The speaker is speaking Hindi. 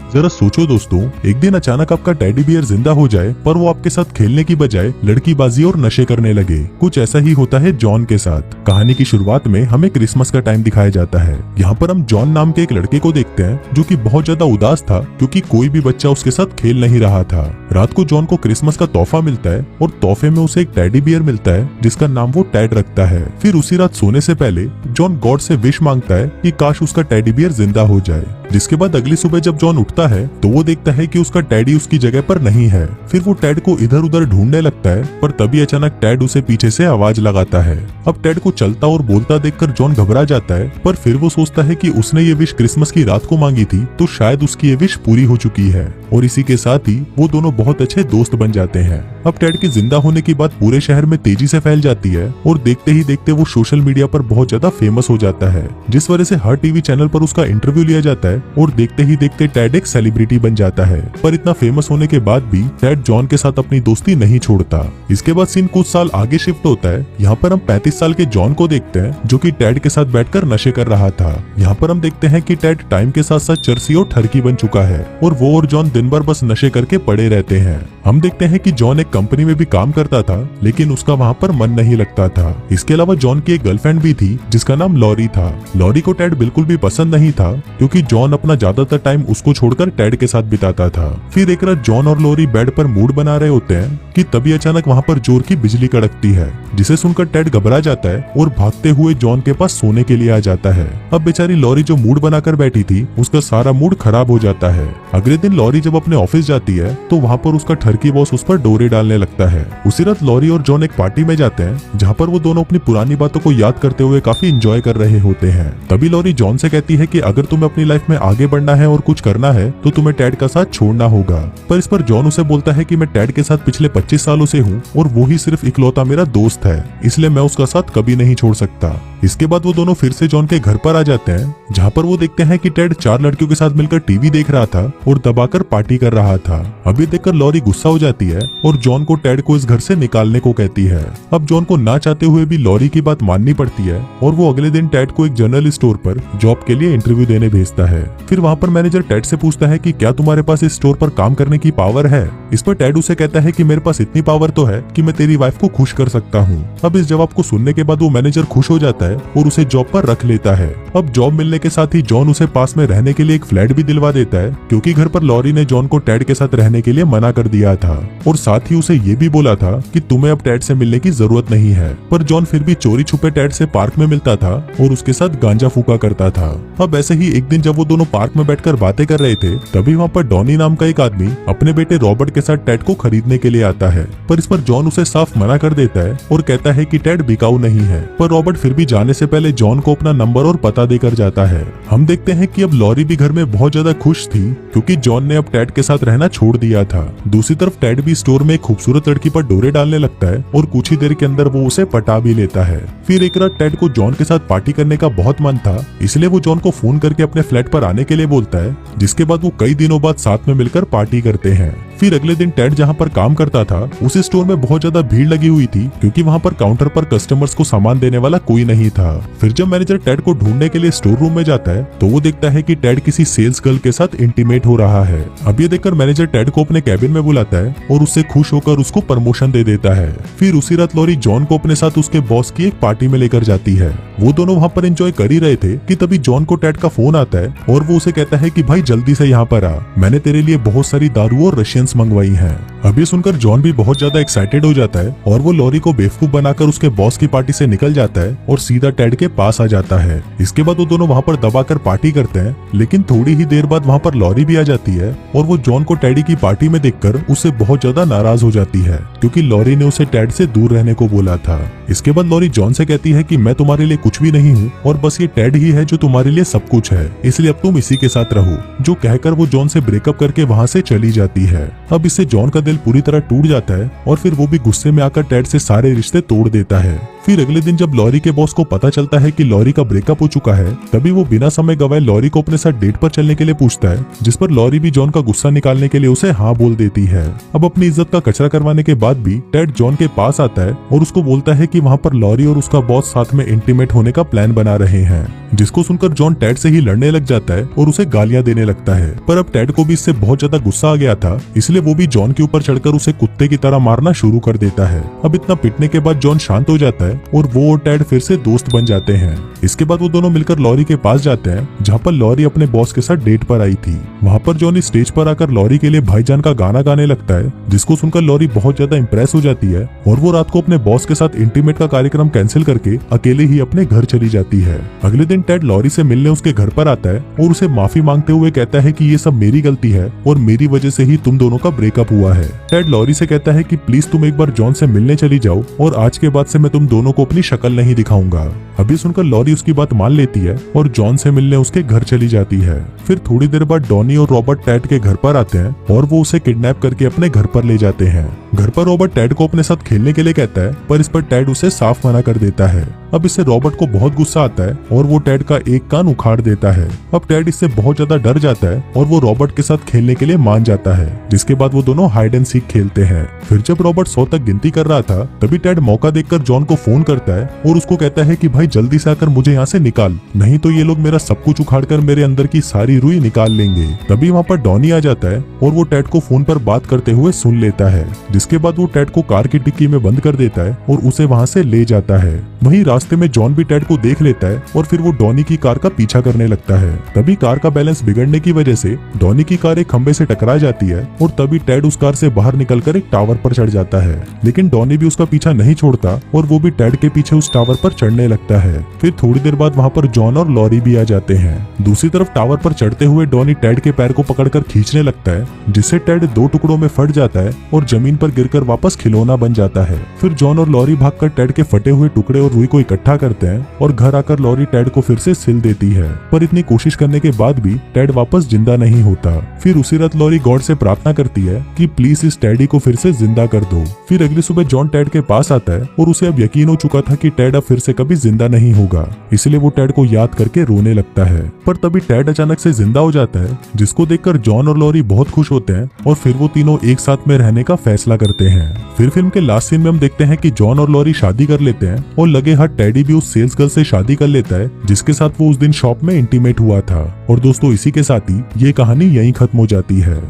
जरा सोचो दोस्तों, एक दिन अचानक आपका टेडी बियर जिंदा हो जाए पर वो आपके साथ खेलने की बजाय लड़कीबाजी और नशे करने लगे। कुछ ऐसा ही होता है जॉन के साथ। कहानी की शुरुआत में हमें क्रिसमस का टाइम दिखाया जाता है। यहाँ पर हम जॉन नाम के एक लड़के को देखते हैं जो कि बहुत ज्यादा उदास था क्योंकि कोई भी बच्चा उसके साथ खेल नहीं रहा था। रात को जॉन को क्रिसमस का तोहफा मिलता है और तोहफे में उसे एक टेडी बियर मिलता है जिसका नाम वो टेड रखता है। फिर उसी रात सोने से पहले जॉन गॉड से विश मांगता है कि काश उसका टेडी बियर जिंदा हो जाए। जिसके बाद अगली सुबह जब जॉन उठता है तो वो देखता है कि उसका टेडी उसकी जगह पर नहीं है। फिर वो टेड को इधर उधर ढूंढने लगता है पर तभी अचानक टेड उसे पीछे से आवाज लगाता है। अब टेड को चलता और बोलता देखकर जॉन घबरा जाता है पर फिर वो सोचता है कि उसने ये विश क्रिसमस की रात को मांगी थी तो शायद उसकी ये विश पूरी हो चुकी है और इसी के साथ ही वो दोनों बहुत अच्छे दोस्त बन जाते हैं। अब टेड के जिंदा होने की बात पूरे शहर में तेजी से फैल जाती है और देखते ही देखते वो सोशल मीडिया पर बहुत ज्यादा फेमस हो जाता है, जिस वजह से हर टीवी चैनल पर उसका इंटरव्यू लिया जाता है और देखते ही देखते टेड एक सेलिब्रिटी बन जाता है। पर इतना फेमस होने के बाद भी टेड जॉन के साथ अपनी दोस्ती नहीं छोड़ता। इसके बाद सीन कुछ साल आगे शिफ्ट होता है। यहाँ पर हम 35 साल के जॉन को देखते हैं जो कि टेड के साथ बैठकर नशे कर रहा था। यहाँ पर हम देखते हैं कि टेड टाइम के साथ साथ चरसी और ठरकी बन चुका है और वो और जॉन दिन भर बस नशे करके पड़े रहते हैं। हम देखते हैं कि जॉन एक कंपनी में भी काम करता था लेकिन उसका वहाँ पर मन नहीं लगता था। इसके अलावा जॉन की एक गर्लफ्रेंड भी थी जिसका नाम लॉरी था। लॉरी को टेड बिल्कुल भी पसंद नहीं था क्योंकि जॉन अपना ज्यादातर टाइम उसको छोड़कर टेड के साथ बिताता था। फिर एक रात जॉन और लॉरी बेड पर मूड बना रहे होते हैं कि तभी अचानक वहाँ पर जोर की बिजली कड़कती है, जिसे सुनकर टेड घबरा जाता है और भागते हुए जॉन के पास सोने के लिए आ जाता है। अब बेचारी लॉरी जो मूड बनाकर बैठी थी उसका सारा मूड खराब हो जाता है। अगले दिन लॉरी जब अपने ऑफिस जाती है तो वहाँ पर उसका ठरकी बॉस उस पर डोरे डालने लगता है। उसी रात लॉरी और जॉन एक पार्टी में जाते हैं जहाँ पर वो दोनों अपनी पुरानी बातों को याद करते हुए काफी एंजॉय कर रहे होते हैं। तभी लॉरी जॉन से कहती है कि अगर तुम्हें अपनी लाइफ में आगे बढ़ना है और कुछ करना है तो तुम्हें टेड का साथ छोड़ना होगा। पर इस पर जॉन उसे बोलता है कि मैं टेड के साथ पिछले 25 सालों से हूँ और वो ही सिर्फ इकलौता मेरा दोस्त है, इसलिए मैं उसका साथ कभी नहीं छोड़ सकता। इसके बाद वो दोनों फिर से जॉन के घर पर आ जाते हैं जहाँ पर वो देखते हैं कि टेड 4 लड़कियों के साथ मिलकर टीवी देख रहा था और दबाकर पार्टी कर रहा था। अभी देखकर लॉरी गुस्सा हो जाती है और जॉन को टेड को इस घर से निकालने को कहती है। अब जॉन को ना चाहते हुए भी लॉरी की बात माननी पड़ती है और वो अगले दिन टेड को एक जनरल स्टोर पर जॉब के लिए इंटरव्यू देने भेजता है। फिर वहाँ पर मैनेजर टेड से पूछता है कि क्या तुम्हारे पास इस स्टोर पर काम करने की पावर है। इस पर टेड उसे कहता है कि मेरे पास इतनी पावर तो है कि मैं तेरी वाइफ को खुश कर सकता हूँ। अब इस जवाब को सुनने के बाद वो मैनेजर खुश हो जाता है और उसे जॉब पर रख लेता है। अब जॉब मिलने के साथ ही जॉन उसे पास में रहने के लिए एक फ्लैट भी दिलवा देता है क्योंकि घर पर लॉरी ने जॉन को टेड के साथ रहने के लिए मना कर दिया था और साथ ही उसे ये भी बोला था कि तुम्हें अब टेड से मिलने की जरूरत नहीं है। पर जॉन फिर भी चोरी छुपे टेड से पार्क में मिलता था और उसके साथ गांजा फूका करता था। अब ऐसे ही एक दिन जब वो दोनों पार्क में बैठकर बातें कर रहे थे तभी वहाँ पर डॉनी नाम का एक आदमी अपने बेटे रॉबर्ट के साथ टेड को खरीदने के लिए आता है। पर इस पर जॉन उसे साफ मना कर देता है और कहता है कि टेड बिकाऊ नहीं है। पर रॉबर्ट फिर भी जाने से पहले जॉन को अपना नंबर और पता देकर जाता है। हम देखते हैं कि अब लॉरी भी घर में बहुत ज्यादा खुश थी क्योंकि जॉन ने अब टेड के साथ रहना छोड़ दिया था। दूसरी तरफ टेड भी स्टोर में एक खूबसूरत लड़की पर डोरे डालने लगता है और कुछ ही देर के अंदर वो उसे पटा भी लेता है। फिर एक रात टेड को जॉन के साथ पार्टी करने का बहुत मन था, इसलिए वो जॉन को फोन करके अपने फ्लैट पर आने के लिए बोलता है, जिसके बाद वो कई दिनों बाद साथ में मिलकर पार्टी करते हैं। फिर अगले दिन टेड जहाँ पर काम करता था उस स्टोर में बहुत ज्यादा भीड़ लगी हुई थी क्योंकि वहाँ पर काउंटर पर कस्टमर्स को सामान देने वाला कोई नहीं था। फिर जब मैनेजर टेड को ढूंढने के लिए स्टोर रूम में जाता है तो वो देखता है कि टेड किसी सेल्स गर्ल के साथ इंटीमेट हो रहा है। अब ये देखकर मैनेजर टेड को अपने कैबिन में बुलाता है और उससे खुश होकर उसको प्रमोशन दे देता है। फिर उसी रात लॉरी जॉन को अपने साथ उसके बॉस की एक पार्टी में लेकर जाती है। वो दोनों वहाँ पर एंजॉय कर ही रहे थे कि तभी जॉन को टेड का फोन आता है और वो उसे कहता है कि भाई जल्दी से यहाँ पर आ, मैंने तेरे लिए बहुत सारी दारू और रशियंस मंगवाई हैं। अब ये सुनकर जॉन भी बहुत ज्यादा एक्साइटेड हो जाता है और वो लॉरी को बेवकूफ बनाकर उसके बॉस की पार्टी से निकल जाता है और सीधा टेड के पास आ जाता है। इसके बाद वो दोनों वहाँ पर दबाकर पार्टी करते हैं लेकिन थोड़ी ही देर बाद वहाँ पर लॉरी भी आ जाती है और वो जॉन को टेडी की पार्टी में देखकर उससे बहुत ज्यादा नाराज हो जाती है क्योंकि लॉरी ने उसे टेड से दूर रहने को बोला था। इसके बाद लॉरी जॉन से कहती है कि मैं तुम्हारे लिए कुछ भी नहीं हूँ और बस ये टेड ही है जो तुम्हारे लिए सब कुछ है, इसलिए अब तुम इसी के साथ रहो। जो कहकर वो जॉन से ब्रेकअप करके वहाँ से चली जाती है। अब इससे जॉन का दिल पूरी तरह टूट जाता है और फिर वो भी गुस्से में आकर टेड से सारे रिश्ते तोड़ देता है। फिर अगले दिन जब लॉरी के बॉस को पता चलता है कि लॉरी का ब्रेकअप हो चुका है, तभी वो बिना समय गवाए लॉरी को अपने साथ डेट पर चलने के लिए पूछता है, जिस पर लॉरी भी जॉन का गुस्सा निकालने के लिए उसे हाँ बोल देती है। अब अपनी इज्जत का कचरा करवाने के बाद भी टेड जॉन के पास आता है और उसको बोलता है कि वहाँ पर लॉरी और उसका बॉस साथ में इंटीमेट होने का प्लान बना रहे हैं, जिसको सुनकर जॉन टेड से ही लड़ने लग जाता है और उसे गालियां देने लगता है। पर अब टेड को भी इससे बहुत ज्यादा गुस्सा आ गया था, इसलिए वो भी जॉन के ऊपर चढ़कर उसे कुत्ते की तरह मारना शुरू कर देता है। अब इतना पिटने के बाद जॉन शांत हो जाता है और वो और टेड फिर से दोस्त बन जाते हैं। इसके बाद वो दोनों मिलकर लॉरी के पास जाते हैं, जहाँ पर लॉरी अपने बॉस के साथ डेट पर आई थी। वहाँ पर जॉन स्टेज पर आकर लॉरी के लिए भाईजान का गाना गाने लगता है, जिसको सुनकर लॉरी बहुत ज्यादा इंप्रेस हो जाती है और वो रात को अपने बॉस के साथ इंटीमेट का कार्यक्रम कैंसिल करके अकेले ही अपने घर चली जाती है। अगले दिन टेड लॉरी से मिलने उसके घर पर आता है और उसे माफी मांगते हुए कहता है कि ये सब मेरी गलती है और मेरी वजह से ही तुम दोनों का ब्रेकअप हुआ है। टेड लॉरी से कहता है कि प्लीज तुम एक बार जॉन से मिलने चली जाओ और आज के बाद से मैं तुम दोनों को अपनी शक्ल नहीं दिखाऊंगा। अभी सुनकर लॉरी उसकी बात मान लेती है और जॉन से मिलने उसके घर चली जाती है। फिर थोड़ी देर बाद डॉनी और रॉबर्ट टेड के घर पर आते हैं और वो उसे किडनैप करके अपने घर पर ले जाते हैं। घर पर रॉबर्ट टेड को अपने साथ खेलने के लिए कहता है, पर इस पर टेड उसे साफ मना कर देता है। अब इससे रॉबर्ट को बहुत गुस्सा आता है और वो टेड का एक कान उखाड़ देता है। अब टेड इससे बहुत ज्यादा डर जाता है और वो रॉबर्ट के साथ खेलने के लिए मान जाता है, जिसके बाद वो दोनों हाइड एंड सीक खेलते हैं। फिर जब रॉबर्ट 100 तक गिनती कर रहा था, तभी टेड मौका देखकर जॉन को फोन करता है और उसको कहता है कि भाई जल्दी से आकर मुझे यहाँ से निकाल, नहीं तो ये लोग मेरा सब कुछ उखाड़कर मेरे अंदर की सारी रुई निकाल लेंगे। तभी वहाँ पर डॉनी आ जाता है और वो टेड को फोन पर बात करते हुए सुन लेता है, जिसके बाद वो टेड को कार की डिक्की में बंद कर देता है और उसे वहाँ से ले जाता है। वहीं रास्ते में जॉन भी टेड को देख लेता है और फिर वो डॉनी की कार का पीछा करने लगता है। तभी कार का बैलेंस बिगड़ने की वजह से डॉनी की कार एक खंबे से टकरा जाती है और तभी टेड उस कार से बाहर निकलकर एक टावर पर चढ़ जाता है। लेकिन डॉनी भी उसका पीछा नहीं छोड़ता और वो भी टेड के पीछे उस टावर पर चढ़ने लगता है। फिर थोड़ी देर बाद वहाँ पर जॉन और लॉरी भी आ जाते हैं। दूसरी तरफ टावर पर चढ़ते हुए डॉनी टेड के पैर को पकड़कर खींचने लगता है, जिससे टेड 2 टुकड़ों में फट जाता है और जमीन पर गिरकर वापस खिलौना बन जाता है। फिर जॉन और लॉरी भागकर टेड के फटे हुए टुकड़े और रुई को इकट्ठा करते हैं और घर आकर लॉरी टेड को फिर से सिल देती है, पर इतनी कोशिश करने के बाद भी टेड वापस जिंदा नहीं होता। फिर उसी रात लॉरी गॉड से प्रार्थना करती है कि प्लीज इस टेडी को फिर से जिंदा कर दो। फिर अगली सुबह जॉन टेड के पास आता है और उसे अब यकीन हो चुका था कि टेड अब फिर से कभी जिंदा नहीं होगा, इसलिए वो टेड को याद करके रोने लगता है। पर तभी टेड अचानक से जिंदा हो जाता है, जिसको देखकर जॉन और लॉरी बहुत खुश होते हैं और फिर वो तीनों एक साथ में रहने का फैसला करते हैं। फिर फिल्म के लास्ट सीन में हम देखते हैं कि जॉन और लॉरी शादी कर लेते हैं और लगे हाथ टेडी भी उस सेल्स गर्ल से शादी कर लेता है, जिसके साथ वो उस दिन शॉप में इंटीमेट हुआ था। और दोस्तों, इसी के साथ ही ये कहानी यहीं खत्म हो जाती है।